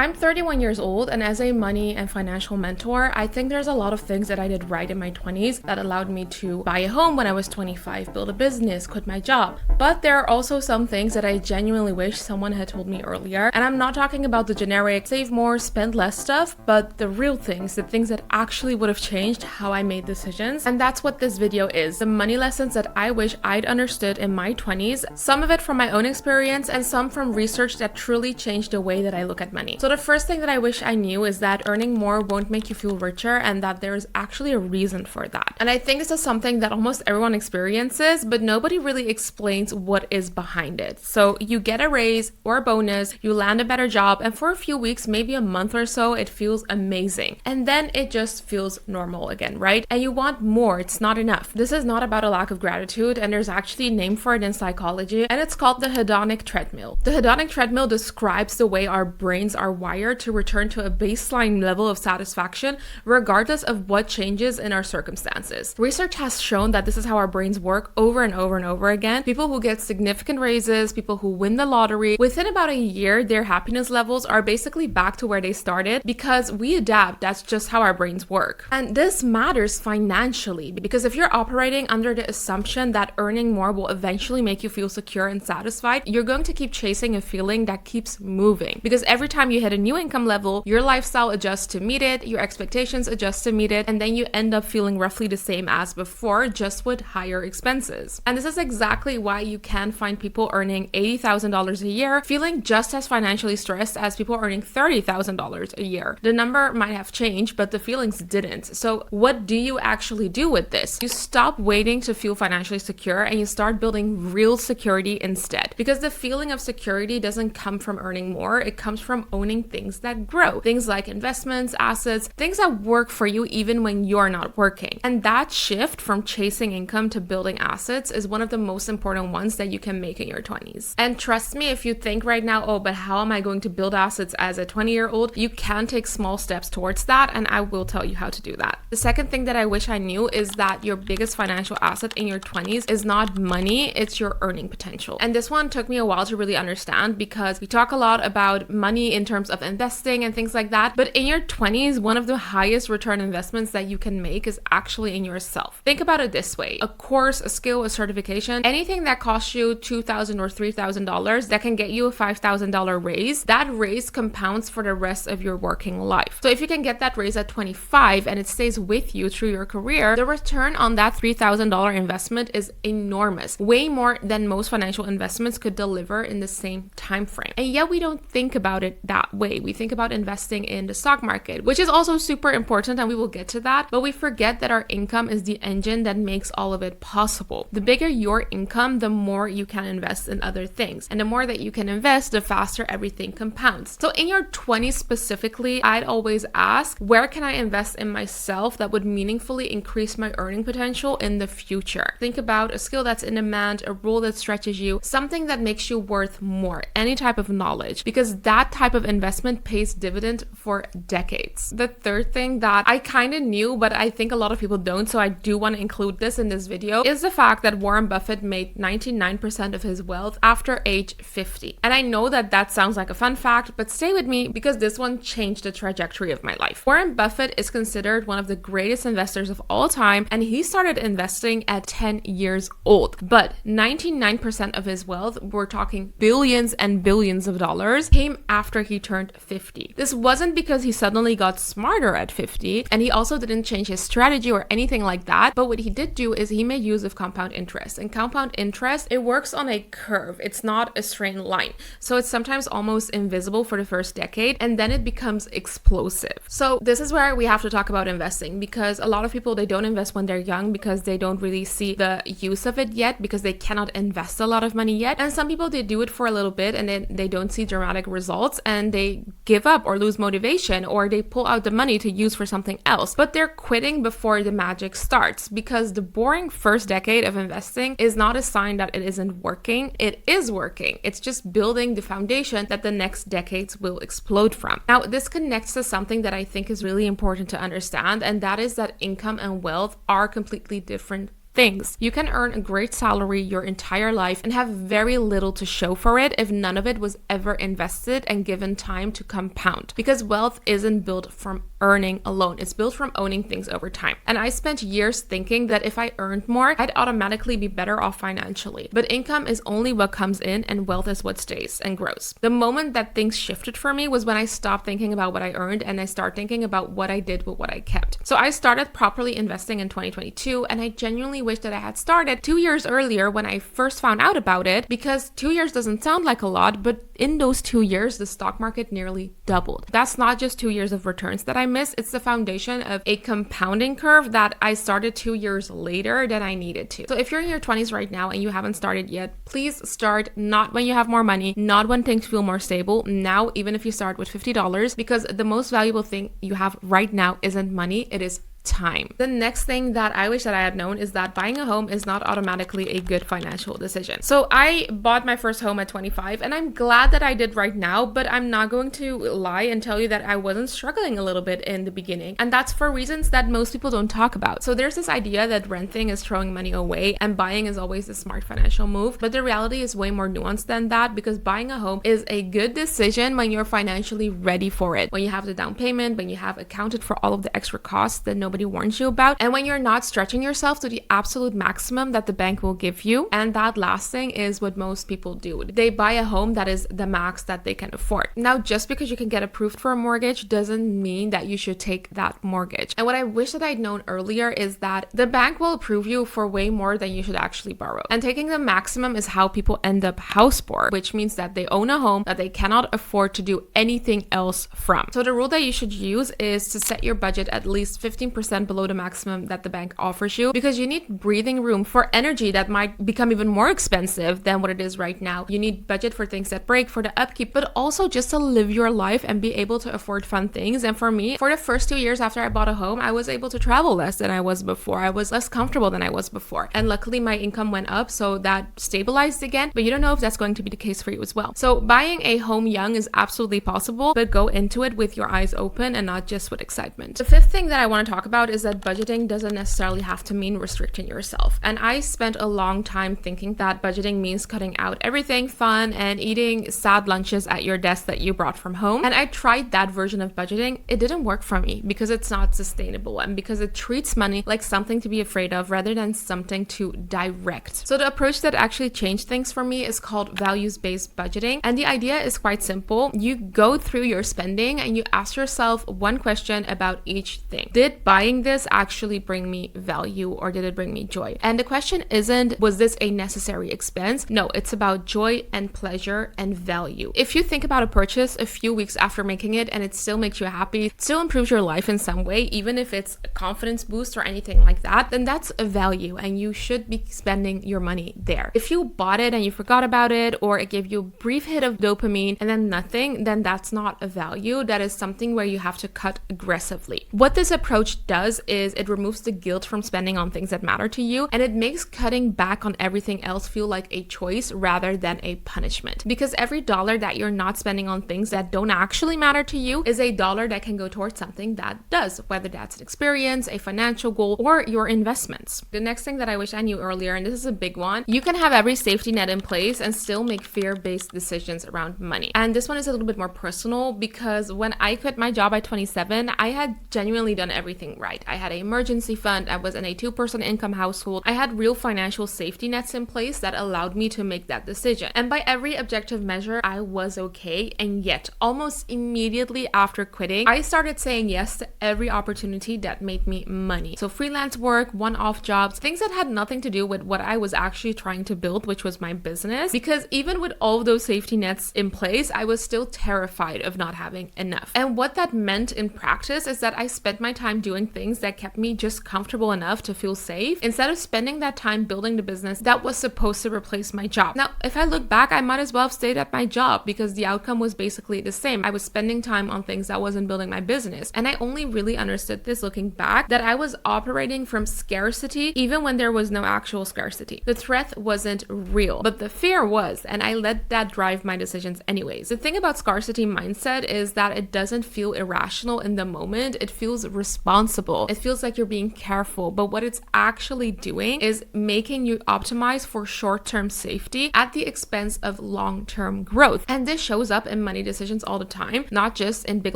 I'm 31 years old, and as a money and financial mentor, I think there's a lot of things that I did right in my 20s that allowed me to buy a home when I was 25, build a business, quit my job. But there are also some things that I genuinely wish someone had told me earlier. And I'm not talking about the generic save more, spend less stuff, but the real things, the things that actually would have changed how I made decisions. And that's what this video is, the money lessons that I wish I'd understood in my 20s, some of it from my own experience and some from research that truly changed the way that I look at money. So the first thing that I wish I knew is that earning more won't make you feel richer and that there is actually a reason for that. And I think this is something that almost everyone experiences, but nobody really explains what is behind it. So you get a raise or a bonus, you land a better job, and for a few weeks, maybe a month or so, it feels amazing. And then it just feels normal again, right? And you want more, it's not enough. This is not about a lack of gratitude, and there's actually a name for it in psychology, and it's called the hedonic treadmill. The hedonic treadmill describes the way our brains are wired to return to a baseline level of satisfaction regardless of what changes in our circumstances. Research has shown that this is how our brains work over and over and over again. People who get significant raises, people who win the lottery, within about a year, their happiness levels are basically back to where they started because we adapt. That's just how our brains work. And this matters financially because if you're operating under the assumption that earning more will eventually make you feel secure and satisfied, you're going to keep chasing a feeling that keeps moving because every time you hit a new income level, your lifestyle adjusts to meet it, your expectations adjust to meet it, and then you end up feeling roughly the same as before, just with higher expenses. And this is exactly why you can find people earning $80,000 a year feeling just as financially stressed as people earning $30,000 a year. The number might have changed, but the feelings didn't. So what do you actually do with this? You stop waiting to feel financially secure and you start building real security instead. Because the feeling of security doesn't come from earning more, it comes from owning things that grow. Things like investments, assets, things that work for you even when you're not working. And that shift from chasing income to building assets is one of the most important ones that you can make in your 20s. And trust me, if you think right now, oh, but how am I going to build assets as a 20-year-old? You can take small steps towards that, and I will tell you how to do that. The second thing that I wish I knew is that your biggest financial asset in your 20s is not money, it's your earning potential. And this one took me a while to really understand because we talk a lot about money in terms of investing and things like that, but in your 20s, one of the highest return investments that you can make is actually in yourself. Think about it this way: a course, a skill, a certification, anything that costs you $2,000 or $3,000 that can get you a $5,000 raise, that raise compounds for the rest of your working life. So if you can get that raise at 25 and it stays with you through your career, the return on that $3,000 investment is enormous, way more than most financial investments could deliver in the same time frame. And yet we don't think about it that way. We think about investing in the stock market, which is also super important, and we will get to that, but we forget that our income is the engine that makes all of it possible. The bigger your income, the more you can invest in other things. And the more that you can invest, the faster everything compounds. So in your 20s specifically, I'd always ask, where can I invest in myself that would meaningfully increase my earning potential in the future? Think about a skill that's in demand, a role that stretches you, something that makes you worth more, any type of knowledge, because that type of investment pays dividend for decades. The third thing that I kind of knew, but I think a lot of people don't, so I do want to include this in this video, is the fact that Warren Buffett made 99% of his wealth after age 50. And I know that that sounds like a fun fact, but stay with me because this one changed the trajectory of my life. Warren Buffett is considered one of the greatest investors of all time, and he started investing at 10 years old. But 99% of his wealth, we're talking billions and billions of dollars, came after he turned 50. This wasn't because he suddenly got smarter at 50, and he also didn't change his strategy or anything like that, but what he did do is he made use of compound interest. And compound interest, it works on a curve. It's not a straight line. So it's sometimes almost invisible for the first decade, and then it becomes explosive. So this is where we have to talk about investing, because a lot of people, they don't invest when they're young because they don't really see the use of it yet, because they cannot invest a lot of money yet. And some people, they do it for a little bit and then they don't see dramatic results and they give up or lose motivation, or they pull out the money to use for something else. But they're quitting before the magic starts, because the boring first decade of investing is not a sign that it isn't working. It is working. It's just building the foundation that the next decades will explode from. Now, this connects to something that I think is really important to understand, and that is that income and wealth are completely different things. You can earn a great salary your entire life and have very little to show for it if none of it was ever invested and given time to compound. Because wealth isn't built from earning alone, it's built from owning things over time. And I spent years thinking that if I earned more, I'd automatically be better off financially. But income is only what comes in and wealth is what stays and grows. The moment that things shifted for me was when I stopped thinking about what I earned and I started thinking about what I did with what I kept. So I started properly investing in 2022, and I genuinely wish that I had started 2 years earlier when I first found out about it, because 2 years doesn't sound like a lot, but in those 2 years, the stock market nearly doubled. That's not just 2 years of returns that I missed, it's the foundation of a compounding curve that I started 2 years later than I needed to. So if you're in your 20s right now and you haven't started yet, please start not when you have more money, not when things feel more stable, now even if you start with $50, because the most valuable thing you have right now isn't money, it is time. The next thing that I wish that I had known is that buying a home is not automatically a good financial decision. So I bought my first home at 25, and I'm glad that I did right now, but I'm not going to lie and tell you that I wasn't struggling a little bit in the beginning. And that's for reasons that most people don't talk about. So there's this idea that renting is throwing money away and buying is always a smart financial move. But the reality is way more nuanced than that, because buying a home is a good decision when you're financially ready for it. When you have the down payment, when you have accounted for all of the extra costs that nobody warns you about, and when you're not stretching yourself to the absolute maximum that the bank will give you. And that last thing is what most people do. They buy a home that is the max that they can afford. Now, just because you can get approved for a mortgage doesn't mean that you should take that mortgage. And what I wish that I'd known earlier is that the bank will approve you for way more than you should actually borrow. And taking the maximum is how people end up house poor, which means that they own a home that they cannot afford to do anything else from. So the rule that you should use is to set your budget at least 15% below the maximum that the bank offers you, because you need breathing room for energy that might become even more expensive than what it is right now. You need budget for things that break, for the upkeep, but also just to live your life and be able to afford fun things. And for me, for the first 2 years after I bought a home, I was able to travel less than I was before. I was less comfortable than I was before. And luckily my income went up, so that stabilized again, but you don't know if that's going to be the case for you as well. So buying a home young is absolutely possible, but go into it with your eyes open and not just with excitement. The fifth thing that I want to talk about is that budgeting doesn't necessarily have to mean restricting yourself. And I spent a long time thinking that budgeting means cutting out everything fun and eating sad lunches at your desk that you brought from home. And I tried that version of budgeting. It didn't work for me because it's not sustainable and because it treats money like something to be afraid of rather than something to direct. So the approach that actually changed things for me is called values-based budgeting. And the idea is quite simple. You go through your spending and you ask yourself one question about each thing. Did buying this actually bring me value, or did it bring me joy? And the question isn't, was this a necessary expense? No, it's about joy and pleasure and value. If you think about a purchase a few weeks after making it and it still makes you happy, it still improves your life in some way, even if it's a confidence boost or anything like that, then that's a value and you should be spending your money there. If you bought it and you forgot about it, or it gave you a brief hit of dopamine and then nothing, then that's not a value. That is something where you have to cut aggressively. What this approach does is it removes the guilt from spending on things that matter to you, and it makes cutting back on everything else feel like a choice rather than a punishment. Because every dollar that you're not spending on things that don't actually matter to you is a dollar that can go towards something that does, whether that's an experience, a financial goal, or your investments. The next thing that I wish I knew earlier, and this is a big one, you can have every safety net in place and still make fear-based decisions around money. And this one is a little bit more personal, because when I quit my job at 27, I had genuinely done everything right. I had an emergency fund, I was in a 2-person income household, I had real financial safety nets in place that allowed me to make that decision. And by every objective measure, I was okay. And yet, almost immediately after quitting, I started saying yes to every opportunity that made me money. So freelance work, one-off jobs, things that had nothing to do with what I was actually trying to build, which was my business. Because even with all of those safety nets in place, I was still terrified of not having enough. And what that meant in practice is that I spent my time doing things that kept me just comfortable enough to feel safe, instead of spending that time building the business that was supposed to replace my job. Now, if I look back, I might as well have stayed at my job because the outcome was basically the same. I was spending time on things that wasn't building my business. And I only really understood this looking back, that I was operating from scarcity even when there was no actual scarcity. The threat wasn't real, but the fear was, and I let that drive my decisions anyways. The thing about scarcity mindset is that it doesn't feel irrational in the moment. It feels responsible responsible. It feels like you're being careful, but what it's actually doing is making you optimize for short-term safety at the expense of long-term growth. And this shows up in money decisions all the time, not just in big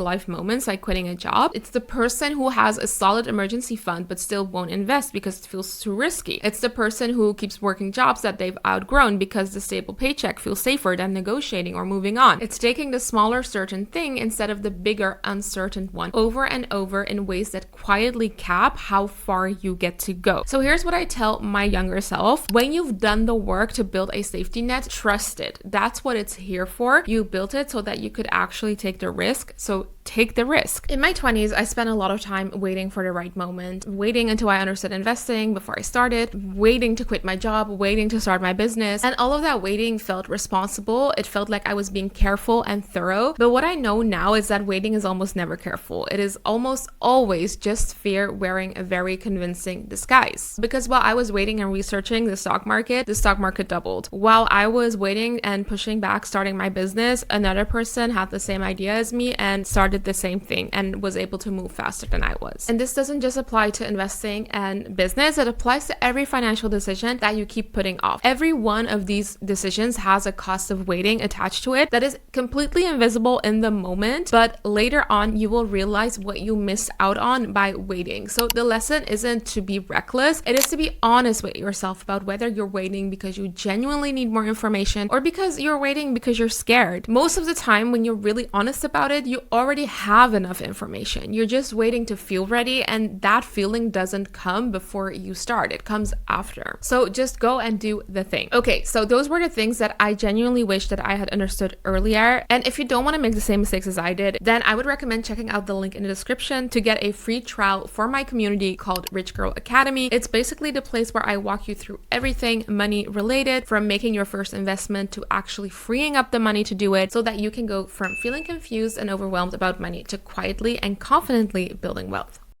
life moments like quitting a job. It's the person who has a solid emergency fund but still won't invest because it feels too risky. It's the person who keeps working jobs that they've outgrown because the stable paycheck feels safer than negotiating or moving on. It's taking the smaller certain thing instead of the bigger uncertain one over and over in ways that quietly cap how far you get to go. So here's what I tell my younger self. When you've done the work to build a safety net, trust it. That's what it's here for. You built it so that you could actually take the risk. So take the risk. In my 20s, I spent a lot of time waiting for the right moment, waiting until I understood investing before I started, waiting to quit my job, waiting to start my business. And all of that waiting felt responsible. It felt like I was being careful and thorough. But what I know now is that waiting is almost never careful. It is almost always just fear wearing a very convincing disguise. Because while I was waiting and researching the stock market doubled. While I was waiting and pushing back starting my business, another person had the same idea as me and started the same thing and was able to move faster than I was. And this doesn't just apply to investing and business, it applies to every financial decision that you keep putting off. Every one of these decisions has a cost of waiting attached to it that is completely invisible in the moment, but later on you will realize what you missed out on by waiting. So the lesson isn't to be reckless, it is to be honest with yourself about whether you're waiting because you genuinely need more information or because you're waiting because you're scared. Most of the time when you're really honest about it, you already have enough information. You're just waiting to feel ready, and that feeling doesn't come before you start. It comes after. So just go and do the thing. Okay, so those were the things that I genuinely wish that I had understood earlier. And if you don't want to make the same mistakes as I did, then I would recommend checking out the link in the description to get a free trial for my community called Rich Girl Academy. It's basically the place where I walk you through everything money related, from making your first investment to actually freeing up the money to do it, so that you can go from feeling confused and overwhelmed about money to quietly and confidently building wealth.